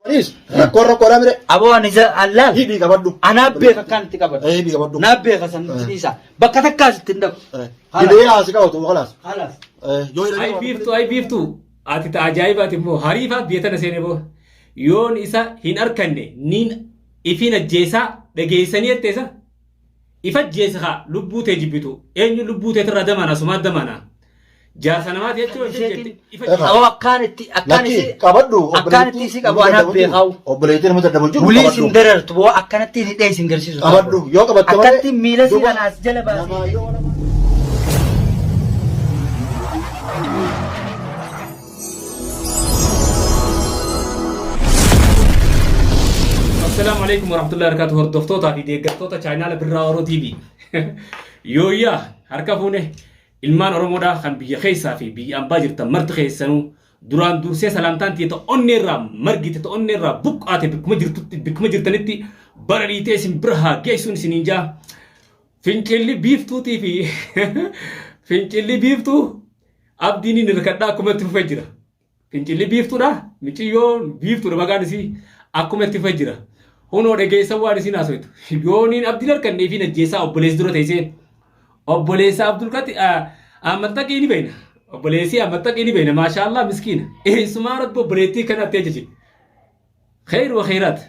Anis korra korra mire. Abo ani za Allah. Hidi kabaddu. Ana beeka kan ti kabaddu. Hidi kabaddu. Na beeka san isa. Bakka takkaas tindak. Hidi ya asika otu khalas. Khalas. Ay biiftu ati ta ajaa'ibaati immoo hariifa beetana seene boo yoon isa hin arkanne niin ifin ajjeesaa dhageessanii etteessa ifa ajjeesa lubbuu tee jibbitu eenyu lubbuu tee irraa damana sumaat damana jaarsa namaati jechuun Akkaanitti Kabaddu. akkaanitti si qabu ana beekau. Obboleettiin nama dadhabu jiru. Ulii sin darartu boo akkanatti ni dhee sin garsiisu. Kabaddu yoo qabatte malee. Akkatti miila si kanaas jala baasi. Nama yoo السلام عليكم ورحمة الله وبركاته. هردفتوتا في ديغتوتا چاينال براورو تي في يويا هركفونه ilmaan oromoodha kan biyya keessaa fi biyya ambaa jirtan marti keessanuu duraan dursee salaamtaan tiyata onneerraa margite ta onneerraa buqqaate bikkuma jirtanitti bara dhiitee isin bira haa geessuun isiniin jaa fincilli biiftuutii fi fincilli biiftuu abdiin inni hirkadhaa akkuma itti fufee jira. Fincilli biiftuudha miciyyoon biiftuudha maqaan isii akkuma itti fufee jira. Hunoo dhageessan waan isin haasoftu yooniin abdiin harkannee fi najjeessaa obboleessi dura teessee obboleessa Abdul Kati amattaqii ni beena obboleessi amattaqii ni beena maashaallah miskiina eessumaa rabbi obboleettii kanatti ajaje khayr wa khayrat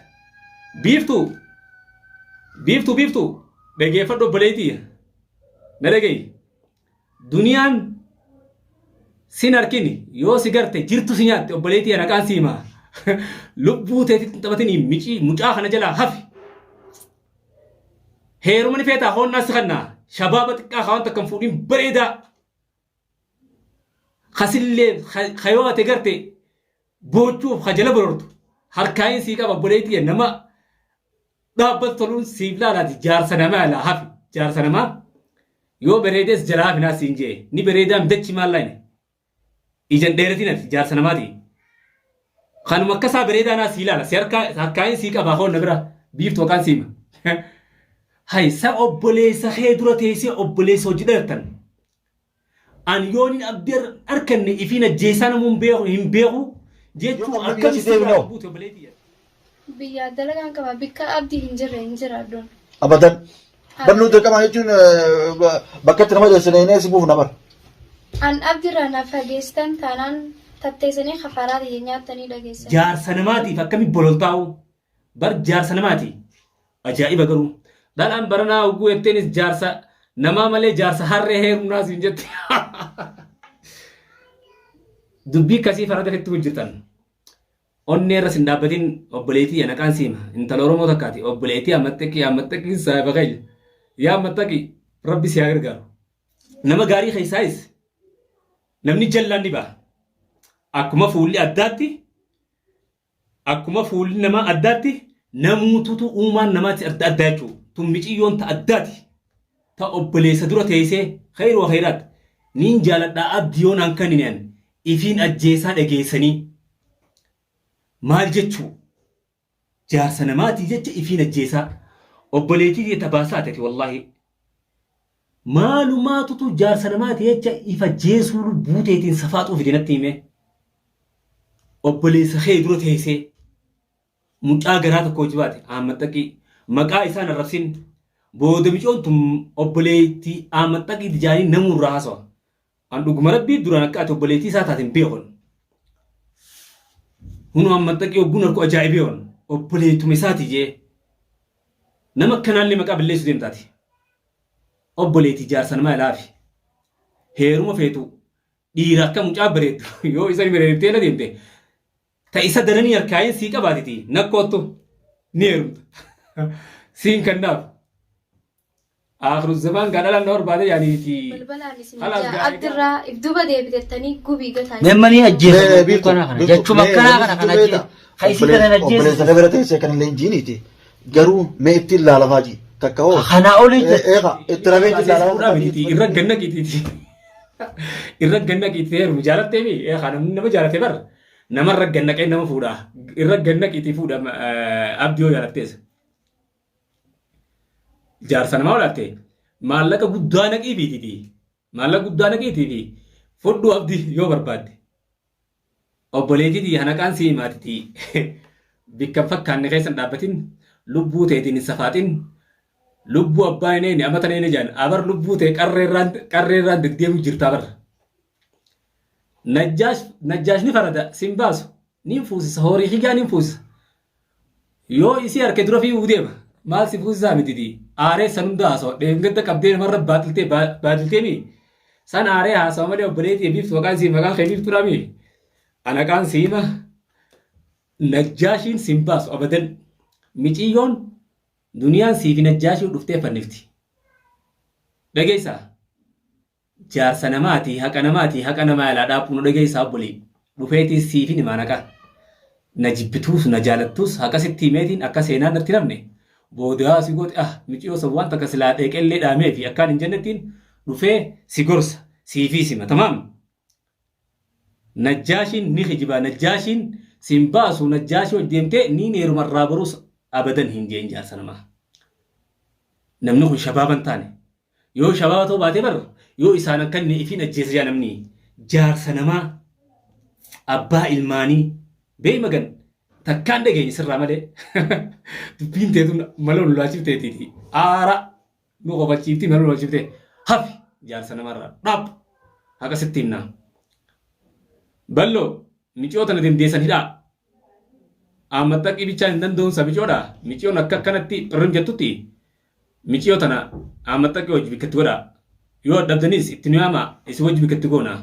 biiftuu dhageeffadhu obboleettii na dhagayi duniyaan sin harkini yoo si garte jirtu si nyaatte obboleettii anaqaan si himaa lubbuu teetitti taphatanii mucaa kana jalaa hafi heeruma ni feetaa hoonnaa si kannaa شباب تكا خان تكن فودين بريدا خسلين خيوات تغرتي بوچو خجل برورت هركاين سيكا ببريتي نما دابت تلون سيبلا لا جار سنما لا حف جار سنما يو بريدس جرا بنا سينجي ني بريدا مدچ مالين ايجن ديرتي نت جار سنما دي خان مكسا بريدا نا سيلا لا سيركا هركاين سيكا باخون نبرا بيف تو كان سيما هاي سا أبوليسا خيدرة تيسي أبوليسا جدرتن أن يونين أبدر أركن إفينا جيسانا منبيغو ينبيغو جيتو أركن سيبنو بيا دلقان كما بكا أبدي هنجر أدون abadan. Barnu de kama jechuun bakka nama deessinee si buuf nabar. An abdi rana fageestan taanaan tatteessanii kafaraa nyaatanii dhageessan. Jaarsa namaatiif akkami bololtaa'u bar jaarsa namaati ajaa'iba garuu dalaan baranaa oguu etteenis jaarsa namaa malee jaarsa harree heerumnaas hin jette dubbii kasii farada fitti hojjetan onneerra sin dhaabbatiin obboleetii anaqaan siima intala oromoo takkaati obboleetii ammattaqii saayiba qayl yaa ammattaqii rabbi si haa gargaaru nama gaarii keessaayis namni jallaan ni ba'a akkuma fuulli namaa addaatti namuututu uumaan namaatti adda jechuudha. Tummiciyyoon ta addaati ta obboleessa dura teessee khayru wa khayraat niin jaaladhaa abdiyoon hankanineen ifiin ajjeesaa dhageessanii maal jechuu jaarsa namaatii jecha ifiin ajjeesaa obboleettii tabaasaa ta'e wallaahi maalumaatutu jaarsa namaatii jecha ifa jeesuu buuteetiin safaaxuu fidinatti hime obboleessa khee dura teessee mucaa garaa tokko jibaate ammattaqii maqaa isaan arrabsin booda micoon tun obboleettii amattaqii tijaanii namurraa haasawa an dhuguma rabbii duraan akka ati obboleettii isaa taateen beekon hunu amattaqii ogguun harku ajaa'ibeeon obboleettuma isaati jee nama akkanaallee maqaa balleessu deemtaati obboleettii jaarsa namaa ilaafi heeruma feetu dhiira akka mucaa bareeddu yoo isa bareeddee na deemte ta isa daranii harkaayin sii qabaatiti nakkoottu ni heerumta سين كناف آخر الزمان قال لنا نور بعد يعني تي خلاص عبد الرا إبدوبا ده بتتني كوبي قطعي نمني أجيب بيكونا جتشو مكانا كنا جي خيسي كنا نجيب obboleessa dabalatee isa kan leenjiiniiti garuu mee itti ilaalamaa ji takka hoo خنا أولي eega itti rabee itti ilaalamaa irra ganna kiitee mujaalat teemi kana nama jaalate bar nama irra ganna qee nama fuudha irra ganna kiitii fuudha abdiyoo jaalattees jaarsa namaa olaate maallaqa guddaa naqii biititi maallaqa guddaa naqiitii fi fudhu abdi yoo barbaadde obboleettii hanaqaan si himaatiti bikkan fakkaanne keessan dhaabbatin lubbuu teetiin hin safaatin lubbuu abbaa inni amatan inni jaan abar lubbuu tee qarreerraan deddeemu jirtaa bara. Najjaash ni farada sin baasu ni fuusisa horii higaa ni fuusisa. Yoo isii harke dura fi udeema maal si fuusisaa mititi aaree san hunda haasoo dheengata qabdee namarra baatiltee mi san aaree haasoo malee obboleetii biiftu maqaan sii maqaan kee biiftu dhaami anaqaan siima najjaashiin sin baasu abadan miciyyoon duniyaan siifi najjaashii dhuftee fannifti. Dhageessaa jaarsa namaati haqa namaa ilaa dhaabbuu dhageessaa obbolee dhufeetii siifi ni maanaqa. Na jibbituus na jaalattuus akkasitti himeetiin akka seenaan natti namne boodaa si goote miciyoo san wanta akka silaa dheeqellee dhaamee fi akkaan hin jennettiin dhufee si gorsa siifii sima tamaam. Najjaashiin ni hijiba najjaashiin sin baasu najjaashii hojii deemtee ni neerumarraa baruus abadan hin jeen jaarsa namaa. Namni kun shabaaban taane yoo shabaaba ta'uu baatee barra yoo isaan akka inni ifiin ajjeesa jaa namni jaarsa namaa abbaa ilmaanii bee magan takkaan dhageenye sirraa malee dubbiin teetu mala lolaachifteetiiti aara nu qofachiifti mala lolaachifte hafi jaarsa namarraa dhaab akkasitti himnaa. Balloo miciyoo tana dandeessan hidhaa ammatta qibichaan hin danda'umsa micoodha miciyoon akka akkanatti irrim jettutti miciyoo tana ammatta qi hojii bikkatti godha yoo dhabdanis itti nuyaama isi hojii bikkatti goona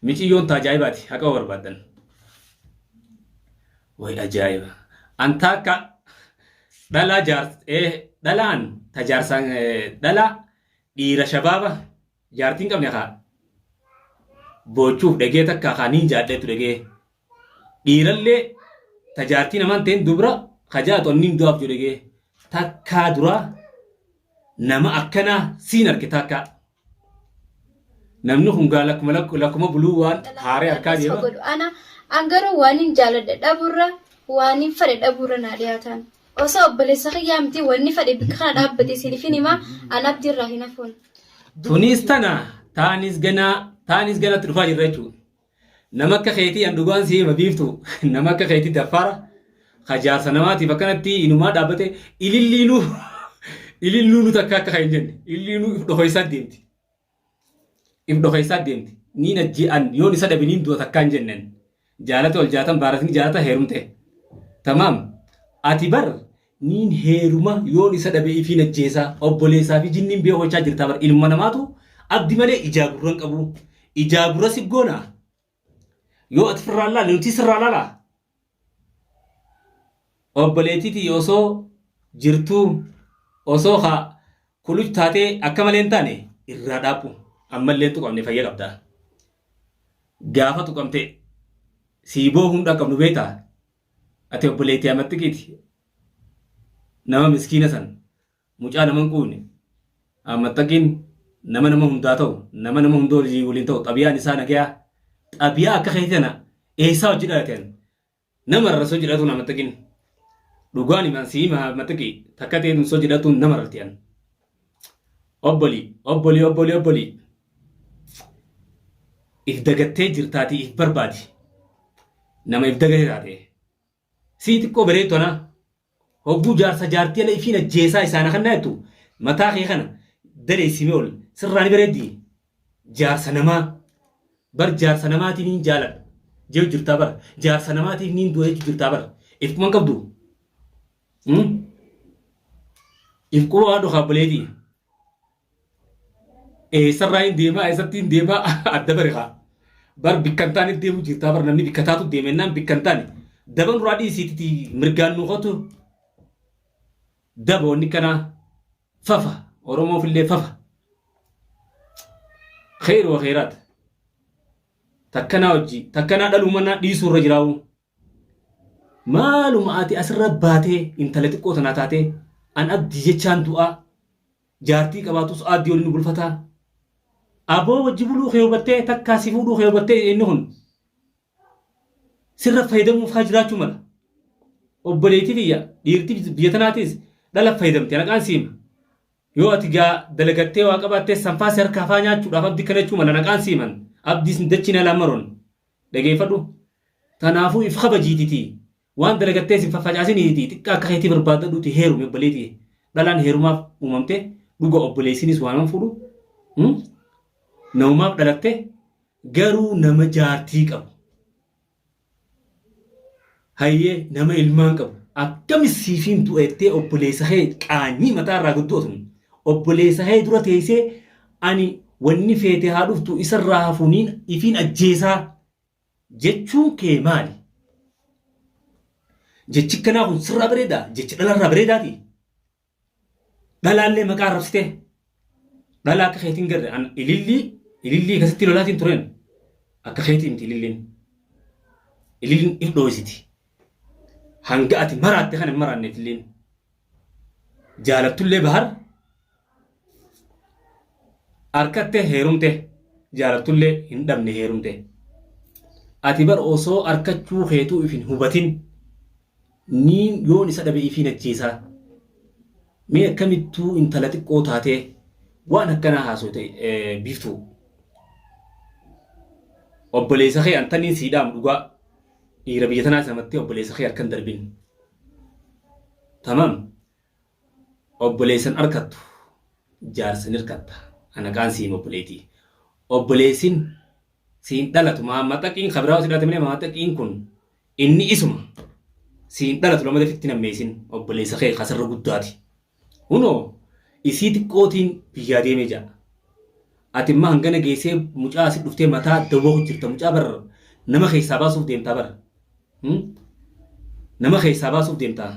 miciyyoon taajaa'ibaati haqa barbaadan. Way ajaa'iba anta akka dhalaa dhalaan tajaarsaan dhalaa dhiira shabaaba jaartiin qabne haa boochuuf dhagee takka kaaniin jaadheetu dhagee dhiirallee tajaartii namaan ta'een dubra kajaatu anniin du'aaf jedhu dhagee takkaa duraa nama akkanaa siin arge takka namni hungaa lakkuma buluu waan haaree harkaa deema. Angaruu waan hin jaaladhe dhabuurra waan hin fedhe dhabuurra naa dhiyaatan. Osoo obboleessa kiyyaa miti wanni fedhe bikka kana dhaabbate siifin himaa an abdiirraa hin hafuun. Tunis tana taanis ganatti dhufaa jirra jechuudha. Nama akka keetii an dhugaan si hima biiftu nama akka keetii daffaara kajaarsa namaatiif akkanatti inumaa dhaabbate ililluunu takka akka kan hin jenne ililluunu if dhokoysaa deemti. If dhokoysaa deemti. Niin ajji'an yoon isa dhabiniin du'a takka hin jennen. Jaalata ol jaatan baaratiin jaalata heerumte. Tamaam. Ati bar niin heeruma yoon isa dhabe ifiin ajjeesaa obboleessaa fi jinniin bee hochaa jirtaa bar ilma namaatu abdi malee ijaagurran qabu. Ijaagurra si goona. Yoo ati firraan laala nuti sirraa laala. Obboleettiiti osoo jirtuu osoo haa kuluch taatee akka malee hin taane irraa dhaabbu ammallee tuqamne fayya qabda. Gaafa tuqamte siiboo hunda qabnu beektaa ati obboleettii amatti qiti nama miskiina san mucaa nama hin quune ammattaqiin nama hundaa ta'u nama hundoo waliin ta'u xabiyaan isaa nagayaa xabiyaa akka keetii tana eessaa hojii dhalateen nama irra soo jedhatuun ammattaqiin dhugaan himan siima ammattaqi takka ta'een soo jedhatuun nama irrattiyan obboli if dagattee jirtaati if barbaadi nama if dagatee taate sii xiqqoo bareedu ana hogguu jaarsa jaartii ala ifiin ajjeesaa isaana kan naayettu mataa kee kana daleessimee ol sirraani bareeddi jaarsa namaa bar jaarsa namaatiin hin jaaladha jee jirtaa bar jaarsa namaatiif niin du'ee jirtaa bar if kuman qabdu if quroo haadhu kaabboleetii sarraa hin deemaa eessatti hin deemaa adda bareedaa bar bikkantaan itti deemu jirtaa bar namni bikkataatu deemennaan bikkantaan daban duraa dhiisiitti mirgaan nuuqatu daboonni kana fafa oromoof illee fafa khayru wa khayraat takkanaa hojii takkanaa dhalumannaa dhiisuu irra jiraawu maaluma ati asirra baatee intala xiqqoo tanaa taatee an abdii jechaan du'aa jaartii qabaatus aaddii waliin bulfataa aboo wajji buluu kee hubattee takkaa si fuudhuu kee hubattee inni kun sirra fayyadamuuf haa jiraachuu mala obboleettii biyya dhiirtii biyya tanaatis dhala fayyadamte naqaan siima yoo ati gaa dalagattee waa qabaattee sanfaa si harkaa faa nyaachuudhaaf abdii kana jechuu mala naqaan siiman abdiis dachina lammaroon dhageeffadhu tanaafuu if kabajiititi waan dalagattee si faffacaasiniti xiqqaa akka keetii barbaadadhuuti heerume obboleetii dhalaan heerumaaf uumamte dhuga obboleessinis waan fuudhu namumaaf dhalatte garuu nama jaartii qabu hayyee nama ilmaan qabu akkamis siifiin du'ettee obboleessa kee qaanyii mataa irraa guddootu obboleessa kee dura teessee ani wanni feete haa dhuftu isarraa hafuuniin ifiin ajjeesaa jechuun kee maali? Jechi kanaa kun sirraa bareedaa jechi dhalarraa bareedaati. Dhalaallee maqaa arrabsitee dhalaa akka keetiin garre ilillii akkasitti lolaatiin tureen akka keetii miti ililliin if dhoositi. Hanga ati maraatte kan hin maraanneef illeen jaalattullee bahar harkattee heerumte jaalattullee hin dhabne heerumte. Ati bar osoo harkachuu keetuu if hin hubatin niin yoon isa dhabe ifiin ajjeesaa. Mee akkamittuu intala xiqqoo taatee waan akkanaa haasote biiftuu. Obboleessa kee antaniin siidhaam dhugaa dhiira biyya tanaa namatti obboleessa kee harkan darbin. Tamam. Obboleessan harkattu jaarsan hirkatta. Anaqaan siin obboleetii. Obboleessin siin dhalatu maammaxaqiin kabiraa hojii dhaate maammaxaqiin kun inni isuma siin dhalatu lamada fitti nammeessin obboleessa kee kasarra guddaati. Hunoo isii xiqqootiin biyyaa deemee jira. Ati immoo hangana geessee mucaa asii dhuftee mataa dawwaa hojjirta mucaa bara nama keessaa baasuuf deemtaa bara. Nama keessaa baasuuf deemtaa.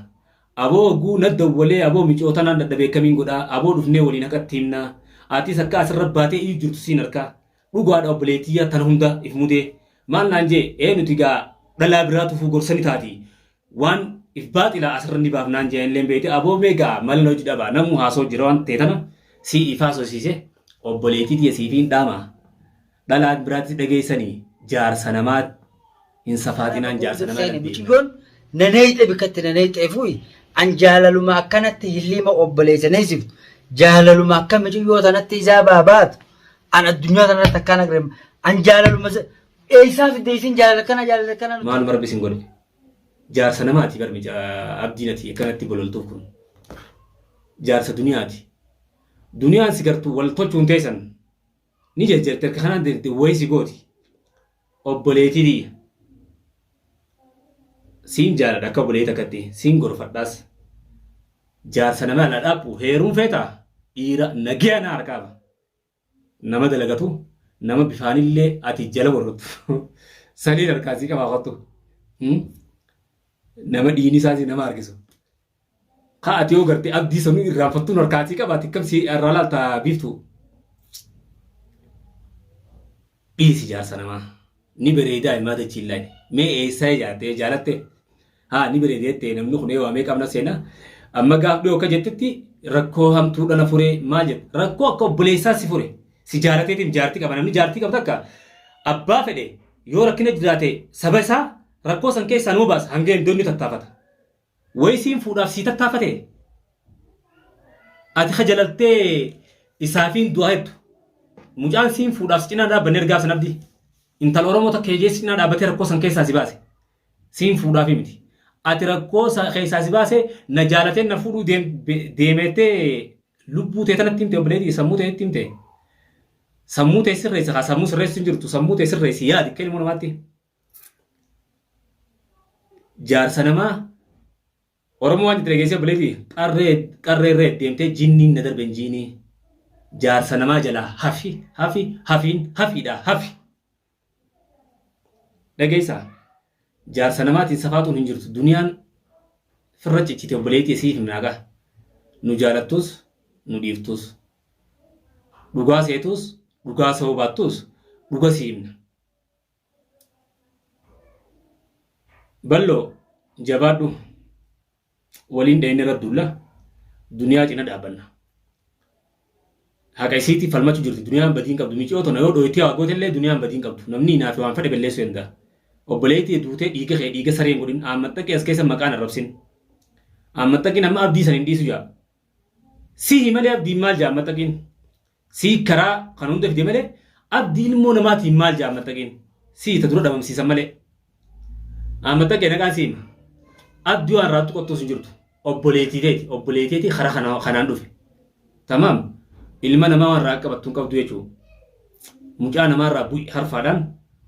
Aboo oguu na dawwalee aboo micoota naan dadhabee kamiin godhaa aboo dhufnee waliin haqatti himnaa. Atis akka asirra baatee iyyuu jirtu siin harkaa. Dhugaadha obboleetiyyaa tan hunda if mudee maal naan jee nuti gaa dhalaa biraa tufuu gorsani taati. Waan if baaxila asirra ni baafnaan jee illee beete aboo meegaa maal hojii dhabaa namu haasoo jira waan ta'e tana si ifaa sosiise obboleetii tiya siifiin dhaama. Dhalaa biraatti dhageessanii jaarsa namaa hin safaatinaan jaarsa namaa dhabbii. Naneeyxe bikkatti naneeyxee fuuyi an jaalaluma akkanatti hilliima obboleessaneesiftu jaalaluma akka mijiyyoo tanatti isaa baabaatu an addunyaa tanatti akkaan agarama an jaalaluma eessaa fiddeessin jaalala kana maal marbisin godhe jaarsa namaati barmi abdiinati akkanatti bololtuuf kun jaarsa duniyaati duniyaan si gartuu wal tolchuun teessan ni jejjerte akka kanaan deemte wayisi gooti obboleetii diyya siin jaaladha akka obboleeta akkatti siin gorfadhaas jaarsa nama ala dhaabbu heeruun feetaa dhiira nagaya na harkaaba nama dalagatu nama bifaanillee ati jala gorfatu sanii harkaasii qabaa qottu nama dhiini isaasii nama harkisu kaa ati yoo gartee abdii sanuu irraanfattuun harkaasii qabaati kamsi irraa laalta biiftu dhiisi jaarsa namaa ni bareedaa himaa dachiillaan mee eessaa ijaartee jaalatte haa ni bareedeette namni kun eewwamee qabna seenaa amma gaaf dhiyoo akka jettitti rakkoo hamtuudha furee maal jedhu rakkoo akka obboleessaa si fure si jaalateetiin jaartii qaba namni jaartii qabda akka abbaa fedhe yoo rakkina jiraate saba isaa rakkoo san keessaa nuu baasa hanga iddoonni tattaafata wayisiin fuudhaaf sii tattaafate ati kajalaltee isaafiin du'aa hedduu mucaan siin fuudhaaf cinaa dhaabbanne ergaa san abdii intala oromoo takka hejee cinaa dhaabbatee rakkoo san keessaa si baase siin fuudhaaf miti ati rakkoo keessaa si baase na jaalatee na fuudhuu deemettee lubbuu ta'e tanatti himte obboleetii sammuu ta'etti himte sammuu ta'e sirreessa haa sammuu sirreessu hin jirtu sammuu ta'e sirreessi yaadi akka ilmoo namaatti jaarsa namaa oromoo waan jiru geessee obboleetii qarree irra deemtee jinniin na darben jiinii jaarsa namaa jalaa hafiidha hafi dhageessaa jaarsa namaatiin safaatuun hin jirtu duniyaan firra ciccite obboleetii siif himnaagaa nu jaalattus nu dhiiftus dhugaa seetus dhugaa sa'uu baattus dhuga si himna balloo jabaadhu waliin dhayinne radduulla duniyaa cina dhaabanna haqa isiitti falmachuu jirti duniyaan badiin qabdu miicoo tona yoo dhoyitee waaqootillee duniyaan badiin qabdu namni naaf waan fedhe balleessuu danda'a obboleetii duutee dhiiga sareen godhin aammaxxaqee as keessa maqaan arrabsin aammaxxaqiin amma abdii san hin dhiisu jaa sii malee abdiin maal jaa aammaxxaqiin sii karaa kan hunda fide malee abdiin immoo namaatiin maal jaa aammaxxaqiin sii ta dura dhabamsiisan malee aammaxxaqee naqaan siima Addu an raatu qottu sun jirtu. Obboleettiiti karaa kanaan dhufe. Tamaam ilma namaa waan raa qabattuun qabdu jechuudha. Mucaa namaarraa bu'i harfaadhaan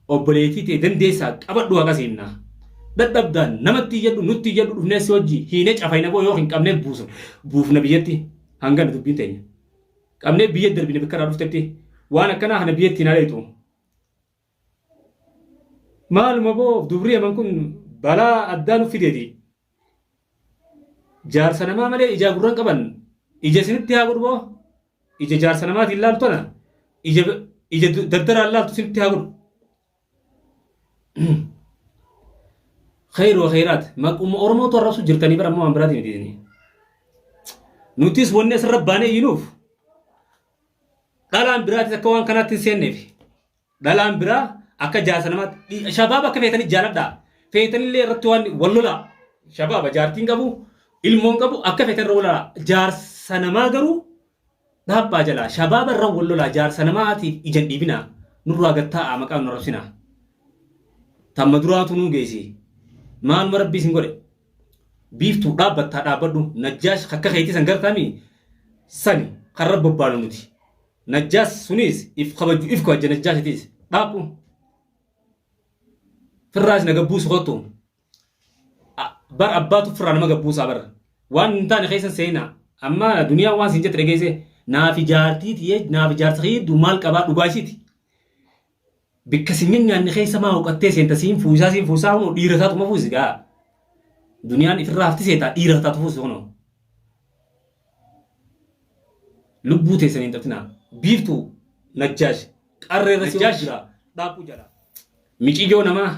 obboleettiiti dandeessaa qabadhu akkasiinna. Dadhabdaan namatti jedhu nutti jedhu dhufnee si hojii hiinee cafayna boo yoo hin qabnee buufna biyyatti hangana dubbiin teenya. Qabnee biyya darbine bakka irraa dhuftetti waan akkanaa kana biyyatti naa leetu. Maaluma boo dubrii aman kun balaa addaa nuuf fideeti. Jaarsa namaa malee ijaa gurraan qaban ija isinitti haa godhu boo ija jaarsa namaatiin laaltu ana ija dardaraan laaltu isinitti haa godhu. Khayr wa khayraat maquma Oromoo tu arrabsu jirtanii bara ammoo biraati miti. Nutis wanne asirra baanee yinuuf dhalaan biraatis akka waan kanaatti hin seenneef dhalaan biraa akka jaarsa namaatti shabaaba akka feetanii jaaladhaa feetanillee irratti waan wallolaa shabaaba jaartiin qabu ilmoon qabu akka feetan irra wallolaa jaarsa namaa garuu dhaabbaa jalaa shabaaba irra wallolaa jaarsa namaatiif ijan dhiibinaa nurraa gattaa maqaa nu rabsinaa tamma duraatu nuu geessi maaluma rabbii isin godhe biiftuu dhaabbattaa dhaabbadhu najjaash akka keetii san gartaami sani karra bobbaanu nuti najjaas sunis if kabajja najjaashitis dhaabu firraas naga buusu kottu bar abbaatu firraa nama gabbuusaa bar waan hin taane keessan seenaa amma duniyaa waan siin jette dhageesse naafi jaartiiti naafi jaarsa hiiddu maal qabaa dhugaashiiti bikka sinyan nyaanni keessa maa huqattee seenta siin fuusaa huno dhiira taatuma fuusi gaa duniyaan ifirraa hafti seetaa dhiira taatu fuusi huno lubbuu teessanii hin dhabtinaa biiftuu najjaash qarreerra si jira dhaabuu jala miciyyoo namaa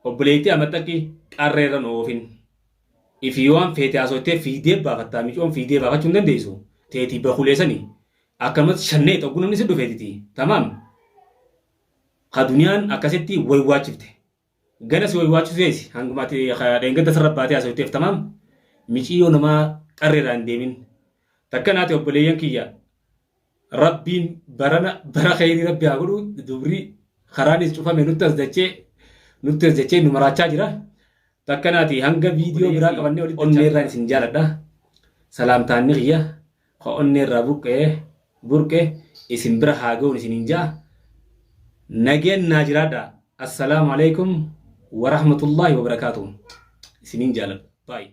obboleettii amaxxaqii qarreerra noofin ifi waan feete haasottee fiidee baafattaa micoon fiidee baafachuu hin dandeessu teetii bakuleessanii akkanumatti shannee xogguu namni si dhufeetiti tamaam ka duniyaan akkasitti waywaachifte ganas waywaachifteesi hangumaatti dheenganta sarara baatee haasofteef tamaam miciyyoo namaa qarreerraa hin deemin takka naati obboleeyyan kiyya rabbiin bara khayrii rabbi haa godhu dubrii karaanis cufame nutti as dachee nu maraachaa jira takka naati hanga viidiyoo biraa qabannee walitti onneerraan isin jaaladha salaamtaanni kiyya ka onneerraa burqee isin bira haa ga'uun isin hin jaa nageen naa jiraadha assalaamu alaikum wa rahmatullahi wa barakaatuh isinin jaaladha bye